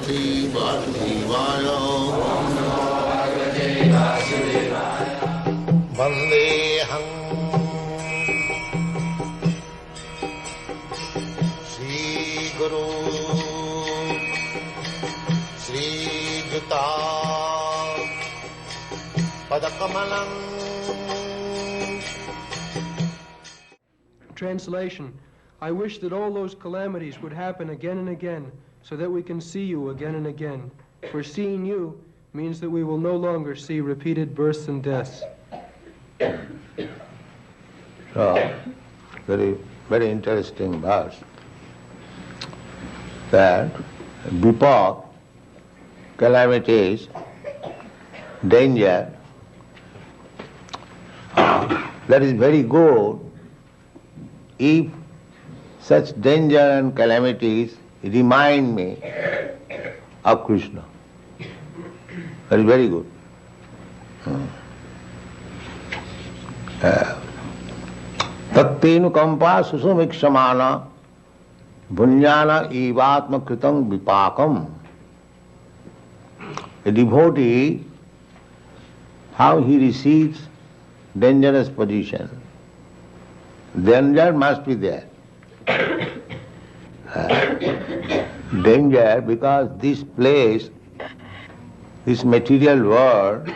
Bhagavate Vasudevaya. Vandeham Shri Guru Shri Juta Padakamalam. Translation: I wish that all those calamities would happen again and again, so that we can see you again and again. For seeing you means that we will no longer see repeated births and deaths. So, very interesting verse. That before calamities, danger, that is very good if such danger and calamities remind me of Krishna. That is very good. Tattenukampa susumiksamana bunyana evatma kritam vipakam. A devotee, how he receives dangerous position. Danger must be there. Danger because this place, this material world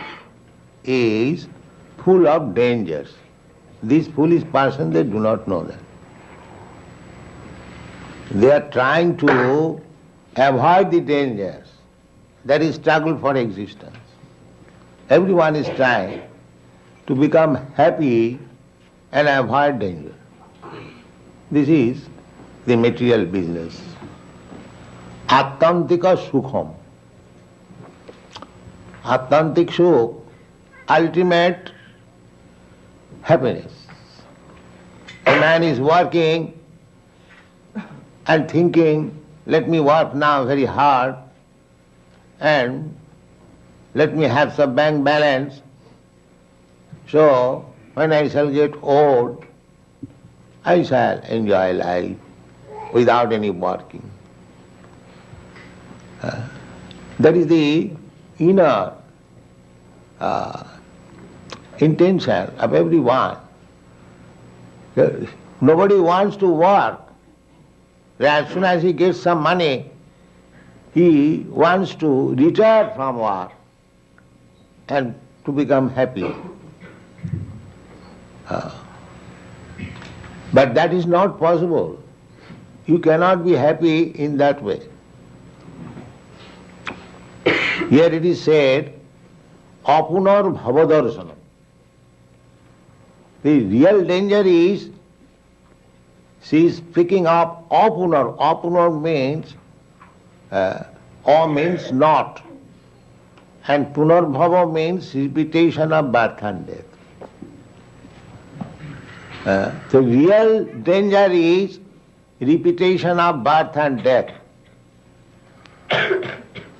is full of dangers. These foolish persons, they do not know that. They are trying to avoid the dangers. That is struggle for existence. Everyone is trying to become happy and avoid danger. This is the material business. Attantika sukham. Attantik sukh, ultimate happiness. A man is working and thinking, let me work now very hard and let me have some bank balance. So, when I shall get old, I shall enjoy life without any working. That is the inner intention of everyone. Nobody wants to work. As soon as he gets some money, he wants to retire from work and to become happy. But that is not possible. You cannot be happy in that way. Here it is said, apunar bhavadarsanam. The real danger is, she is picking up apunar. Apunar means, a means not. And punarbhava means repetition of birth and death. The real danger is repetition of birth and death.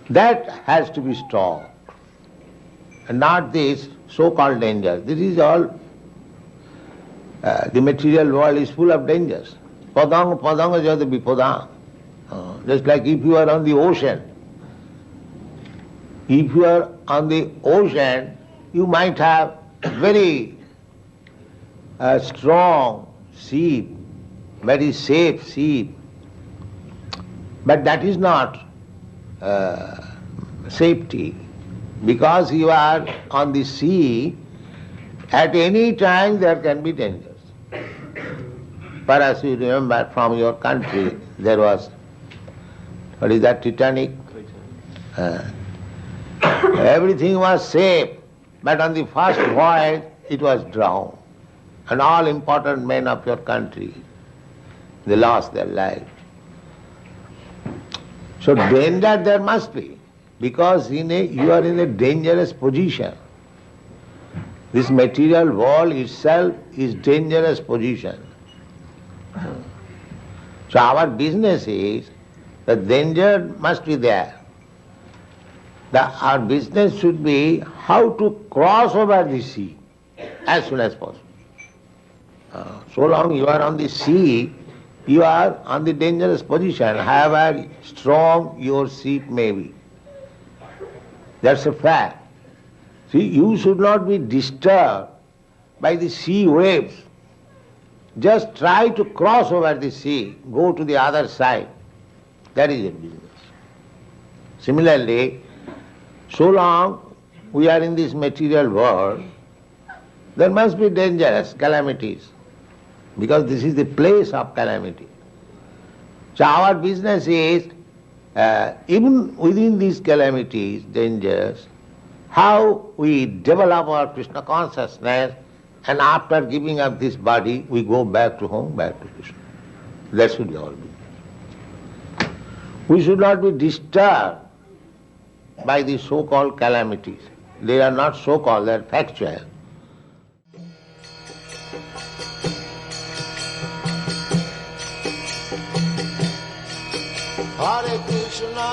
That has to be stopped. And not this so-called danger. This is all, the material world is full of dangers. Padang jada vipadang. Just like if you are on the ocean. If you are on the ocean, you might have very strong ship, very safe ship. But that is not safety. Because you are on the sea, at any time there can be dangers. Perhaps you remember from your country, there was, what is that, Titanic? Everything was safe, but on the first voyage it was drowned. And all important men of your country, they lost their life. So danger there must be, because you are in a dangerous position. This material world itself is dangerous position. So our business is, the danger must be there. Our business should be how to cross over the sea as soon as possible. So long you are on the sea, you are on the dangerous position, however strong your ship may be. That's a fact. See, you should not be disturbed by the sea waves. Just try to cross over the sea, go to the other side. That is your business. Similarly, so long we are in this material world, there must be dangerous calamities, because this is the place of calamity. So our business is, even within these calamities, dangers, how we develop our Krishna consciousness, and after giving up this body, we go back to home, back to Krishna. That should be our business. We should not be disturbed by the so-called calamities. They are not so-called, they are factual. Hare Krishna,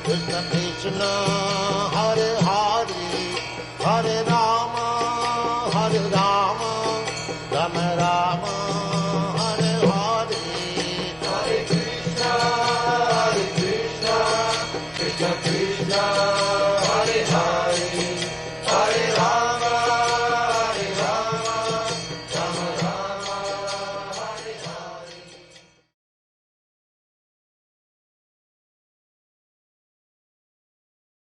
Krishna Krishna, Hare Hare, Hare Rama, Rama Rama, Hare Hare. Hare Krishna, Krishna Krishna.